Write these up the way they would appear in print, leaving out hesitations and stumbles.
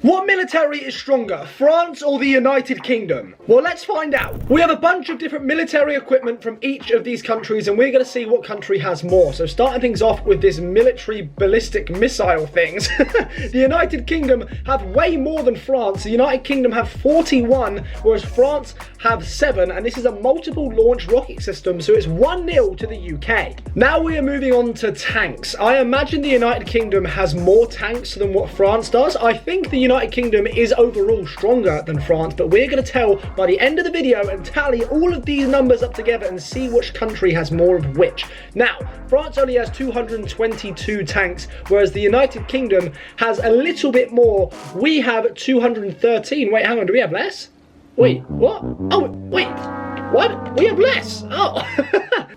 What military is stronger, France or the United Kingdom? Well, let's find out. We have a bunch of different military equipment from each of these countries, and we're going to see what country has more. So starting things off with this military ballistic missile things. The United Kingdom have way more than France. The United Kingdom have 41, whereas France have 7, and this is a multiple launch rocket system, so it's 1-0 to the UK. Now we are moving on to tanks. I imagine the United Kingdom has more tanks than what France does. I think the United Kingdom is overall stronger than France, but we're going to tell by the end of the video and tally all of these numbers up together and see which country has more of which. Now, France only has 222 tanks, whereas the United Kingdom has a little bit more. We have 213. Wait, hang on, do we have less? Wait, what? Oh, wait, what? We have less. Oh.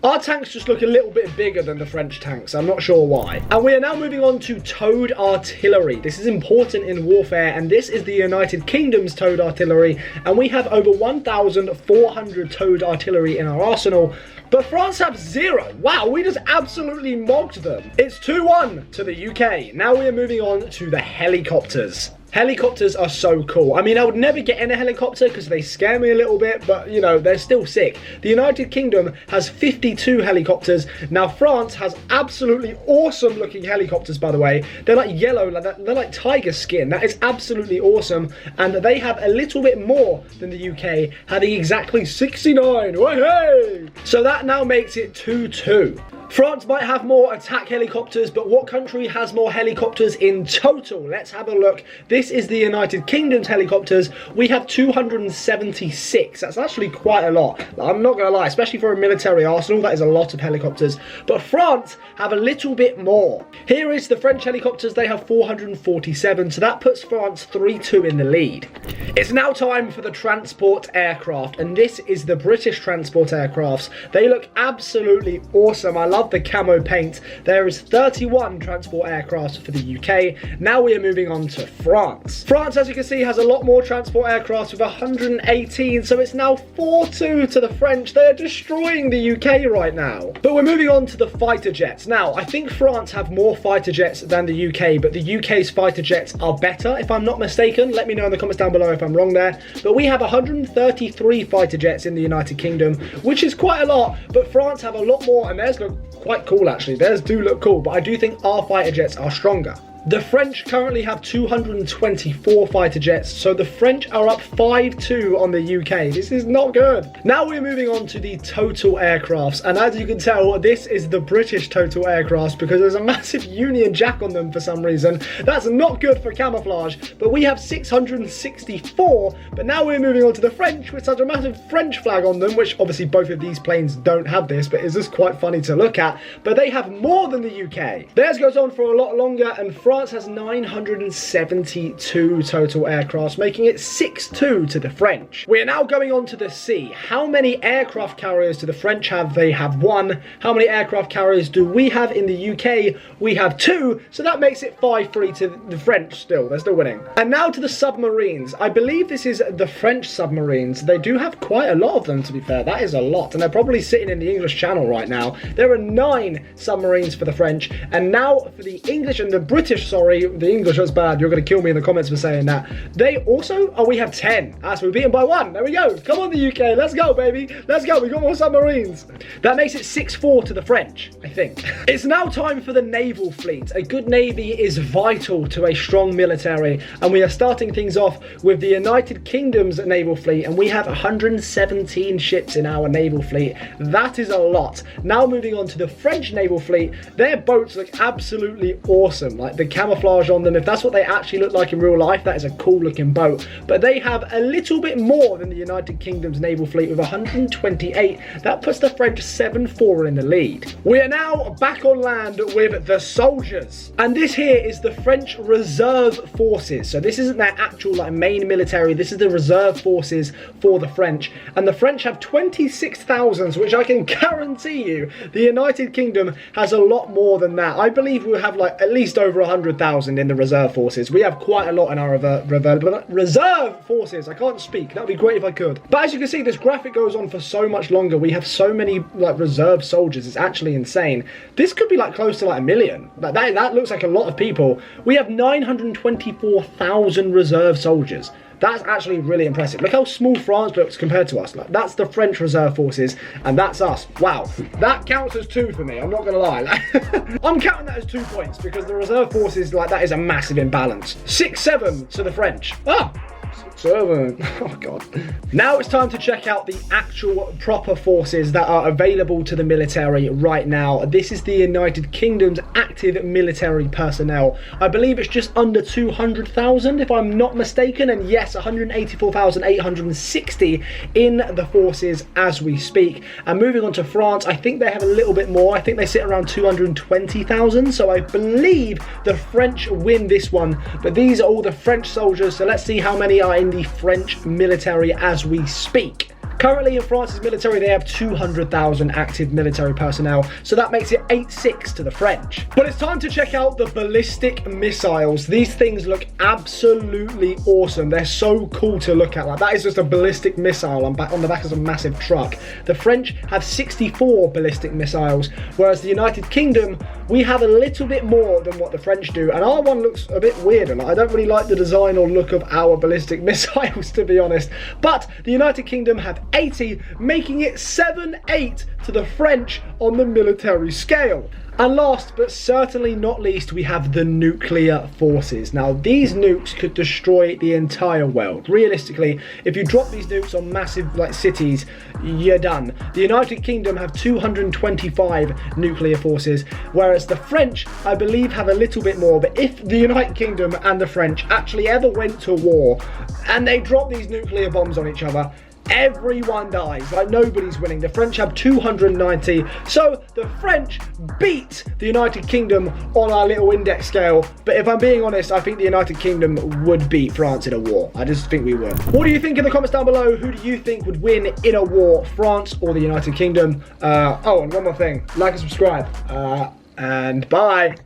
Our tanks just look a little bit bigger than the French tanks. I'm not sure why. And we are now moving on to towed artillery. This is important in warfare, and this is the United Kingdom's towed artillery. And we have over 1,400 towed artillery in our arsenal. But France have 0. Wow, we just absolutely mogged them. It's 2-1 to the UK. Now we are moving on to the helicopters. Helicopters are so cool. I mean, I would never get in a helicopter because they scare me a little bit, but, you know, they're still sick. The United Kingdom has 52 helicopters. Now, France has absolutely awesome looking helicopters, by the way. They're like yellow, they're like tiger skin. That is absolutely awesome. And they have a little bit more than the UK, having exactly 69. Hey! So that now makes it 2-2. France might have more attack helicopters, but what country has more helicopters in total? Let's have a look. This is the United Kingdom's helicopters. We have 276. That's actually quite a lot. I'm not going to lie, especially for a military arsenal, that is a lot of helicopters. But France have a little bit more. Here is the French helicopters. They have 447, so that puts France 3-2 in the lead. It's now time for the transport aircraft, and this is the British transport aircrafts. They look absolutely awesome. I love the camo paint. There is 31 transport aircraft for the UK. Now we are moving on to France. France, as you can see, has a lot more transport aircraft with 118, so it's now 4-2 to the French. They are destroying the UK right now. But we're moving on to the fighter jets. Now, I think France have more fighter jets than the UK, but the UK's fighter jets are better, if I'm not mistaken. Let me know in the comments down below if I'm wrong there. But we have 133 fighter jets in the United Kingdom, which is quite a lot, but France have a lot more, and theirs look quite cool actually. Theirs do look cool, but I do think our fighter jets are stronger. The French currently have 224 fighter jets, so the French are up 5-2 on the UK. This is not good. Now we're moving on to the total aircrafts, and as you can tell, this is the British total aircrafts because there's a massive Union Jack on them for some reason. That's not good for camouflage, but we have 664, but now we're moving on to the French with such a massive French flag on them, which obviously both of these planes don't have this, but it's just quite funny to look at, but they have more than the UK. Theirs goes on for a lot longer, and France has 972 total aircrafts, making it 6-2 to the French. We are now going on to the sea. How many aircraft carriers do the French have? They have 1. How many aircraft carriers do we have in the UK? We have 2, so that makes it 5-3 to the French still. They're still winning. And now to the submarines. I believe this is the French submarines. They do have quite a lot of them, to be fair. That is a lot, and they're probably sitting in the English Channel right now. There are 9 submarines for the French, and now for the English and the British, sorry, the English was bad. You're going to kill me in the comments for saying that. They also, oh, we have 10. Ah, so we're beaten by 1. There we go. Come on, the UK. Let's go, baby. Let's go. We got more submarines. That makes it 6-4 to the French, I think. It's now time for the naval fleet. A good navy is vital to a strong military, and we are starting things off with the United Kingdom's naval fleet, and we have 117 ships in our naval fleet. That is a lot. Now moving on to the French naval fleet. Their boats look absolutely awesome. Like the camouflage on them, if that's what they actually look like in real life, that is a cool looking boat. But they have a little bit more than the United Kingdom's naval fleet with 128. That puts the French 7-4 in the lead. We are now back on land with the soldiers, and this here is the French reserve forces. So this isn't their actual like main military, this is the reserve forces for the French, and the French have 26,000, which I can guarantee you the United Kingdom has a lot more than that. I believe we'll have like at least over 100 800,000 in the reserve forces. We have quite a lot in our reserve forces. I can't speak. That would be great if I could. But as you can see, this graphic goes on for so much longer. We have so many like reserve soldiers. It's actually insane. This could be like close to like 1 million. Like, that looks like a lot of people. We have 924,000 reserve soldiers. That's actually really impressive. Look how small France looks compared to us. Like, that's the French reserve forces, and that's us. Wow, that counts as 2 for me. I'm not gonna lie. I'm counting that as 2 points because the reserve forces, like, that is a massive imbalance. 6-7 to the French. Ah. 7. Oh god. Now it's time to check out the actual proper forces that are available to the military right now. This is the United Kingdom's active military personnel. I believe it's just under 200,000 if I'm not mistaken, and yes, 184,860 in the forces as we speak. And moving on to France, I think they have a little bit more. I think they sit around 220,000, so I believe the French win this one. But these are all the French soldiers, so let's see how many are in the French military as we speak. Currently in France's military, they have 200,000 active military personnel, so that makes it 8-6 to the French. But it's time to check out the ballistic missiles. These things look absolutely awesome. They're so cool to look at. Like, that is just a ballistic missile on the back of a massive truck. The French have 64 ballistic missiles, whereas the United Kingdom, we have a little bit more than what the French do, and our one looks a bit weird. And I don't really like the design or look of our ballistic missiles, to be honest. But the United Kingdom have 80, making it 7-8 to the French on the military scale. And last but certainly not least, we have the nuclear forces. Now, these nukes could destroy the entire world. Realistically, if you drop these nukes on massive like cities, you're done. The United Kingdom have 225 nuclear forces, whereas the French, I believe, have a little bit more. But if the United Kingdom and the French actually ever went to war and they drop these nuclear bombs on each other, everyone dies. Like, nobody's winning. The French have 290. So the French beat the United Kingdom on our little index scale. But if I'm being honest, I think the United Kingdom would beat France in a war. I just think we would. What do you think in the comments down below? Who do you think would win in a war, France or the United Kingdom? Oh, and one more thing. Like and subscribe. And bye.